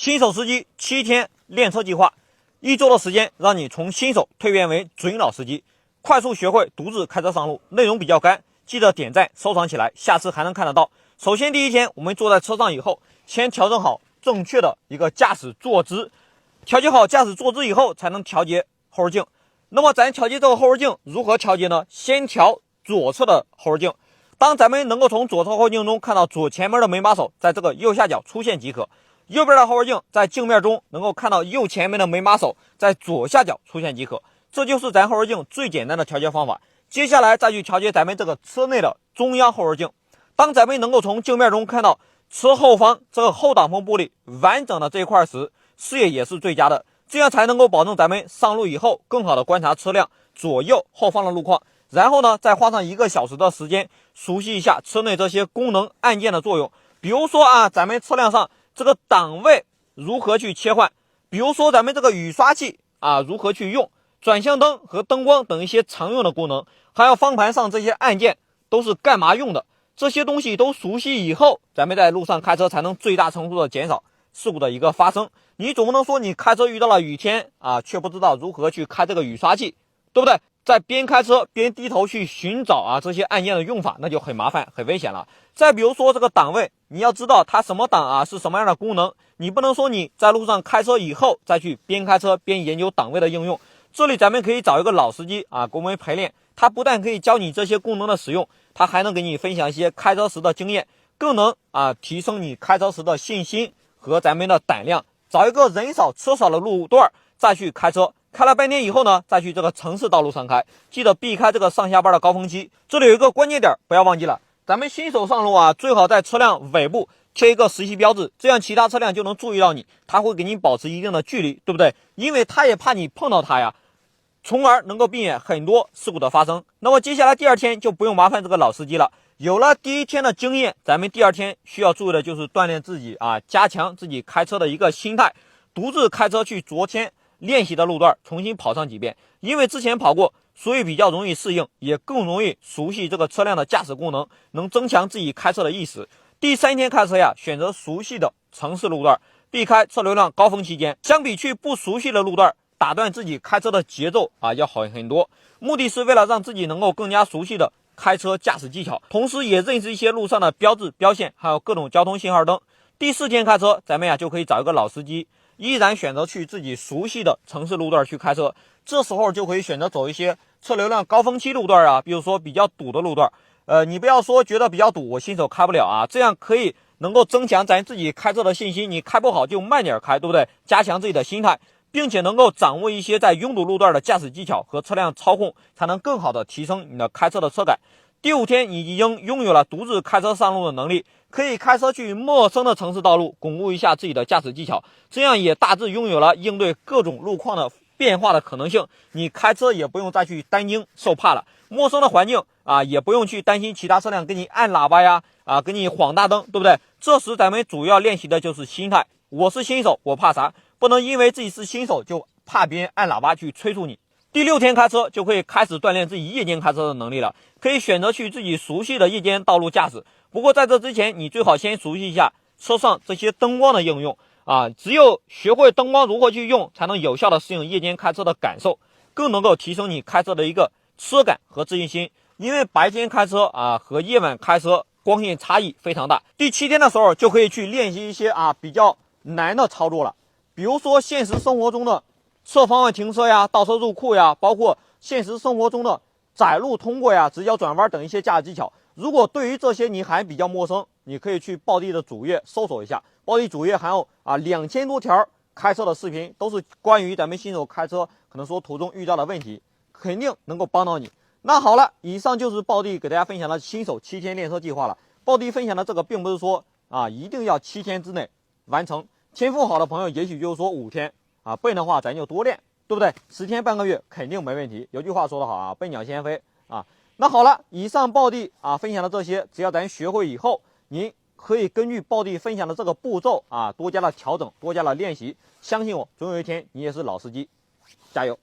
新手司机7天练车计划，1周的时间让你从新手蜕变为准老司机，快速学会独自开车上路。内容比较干，记得点赞收藏起来，下次还能看得到。首先第一天，我们坐在车上以后，先调整好正确的一个驾驶坐姿，调节好驾驶坐姿以后，才能调节后视镜。那么咱调节这个后视镜如何调节呢？先调左侧的后视镜，当咱们能够从左侧后视镜中看到左前面的门把手在这个右下角出现即可。右边的后视镜在镜面中能够看到右前面的门把手在左下角出现即可，这就是咱后视镜最简单的调节方法。接下来再去调节咱们这个车内的中央后视镜，当咱们能够从镜面中看到车后方这个后挡风玻璃完整的这一块时，视野也是最佳的，这样才能够保证咱们上路以后更好的观察车辆左右后方的路况。然后呢，再花上1个小时的时间熟悉一下车内这些功能按键的作用，比如说咱们车辆上这个档位如何去切换，比如说咱们这个雨刷器如何去用，转向灯和灯光等一些常用的功能，还有方盘上这些按键都是干嘛用的，这些东西都熟悉以后，咱们在路上开车才能最大程度的减少事故的一个发生。你总不能说你开车遇到了雨天却不知道如何去开这个雨刷器，对不对？在边开车边低头去寻找这些按键的用法，那就很麻烦很危险了。再比如说这个档位，你要知道它什么档是什么样的功能，你不能说你在路上开车以后再去边开车边研究档位的应用。这里咱们可以找一个老司机给我们陪练，他不但可以教你这些功能的使用，他还能给你分享一些开车时的经验，更能提升你开车时的信心和咱们的胆量。找一个人少车少的路段再去开车，开了半天以后呢，再去这个城市道路上开，记得避开这个上下班的高峰期。这里有一个关键点不要忘记了，咱们新手上路最好在车辆尾部贴一个实习标志，这样其他车辆就能注意到你，他会给你保持一定的距离，对不对？因为他也怕你碰到他呀，从而能够避免很多事故的发生。那么接下来第2天就不用麻烦这个老司机了，有了第1天的经验，咱们第2天需要注意的就是锻炼自己加强自己开车的一个心态，独自开车去昨天练习的路段重新跑上几遍，因为之前跑过，所以比较容易适应，也更容易熟悉这个车辆的驾驶功能，能增强自己开车的意识。第3天开车选择熟悉的城市路段，避开车流量高峰期间，相比去不熟悉的路段打断自己开车的节奏要好很多。目的是为了让自己能够更加熟悉的开车驾驶技巧，同时也认识一些路上的标志标线，还有各种交通信号灯。第4天开车，咱们就可以找一个老司机，依然选择去自己熟悉的城市路段去开车，这时候就可以选择走一些车流量高峰期路段比如说比较堵的路段。你不要说觉得比较堵我新手开不了这样可以能够增强咱自己开车的信心，你开不好就慢点开，对不对？加强自己的心态，并且能够掌握一些在拥堵路段的驾驶技巧和车辆操控，才能更好的提升你的开车的车感。第5天，你已经拥有了独自开车上路的能力，可以开车去陌生的城市道路，巩固一下自己的驾驶技巧，这样也大致拥有了应对各种路况的变化的可能性。你开车也不用再去担惊受怕了，陌生的环境也不用去担心其他车辆给你按喇叭给你晃大灯，对不对？这时咱们主要练习的就是心态，我是新手，我怕啥？不能因为自己是新手就怕别人按喇叭去催促你。第6天开车就可以开始锻炼自己夜间开车的能力了，可以选择去自己熟悉的夜间道路驾驶。不过在这之前，你最好先熟悉一下车上这些灯光的应用只有学会灯光如何去用，才能有效的适应夜间开车的感受，更能够提升你开车的一个车感和自信心。因为白天开车和夜晚开车光线差异非常大。第7天的时候就可以去练习一些比较难的操作了，比如说现实生活中的侧方位停车倒车入库包括现实生活中的窄路通过直角转弯等一些驾驶技巧。如果对于这些你还比较陌生，你可以去暴地的主页搜索一下，暴地主页还有2000多条开车的视频，都是关于咱们新手开车可能说途中遇到的问题，肯定能够帮到你。那好了，以上就是暴地给大家分享的新手7天练车计划了。暴地分享的这个并不是说一定要7天之内完成，天赋好的朋友也许就是说5天笨的话咱就多练，对不对？10天半个月肯定没问题。有句话说得好笨鸟先飞那好了，以上暴地分享的这些，只要咱学会以后，您可以根据暴地分享的这个步骤多加了调整，多加了练习，相信我，总有一天你也是老司机，加油！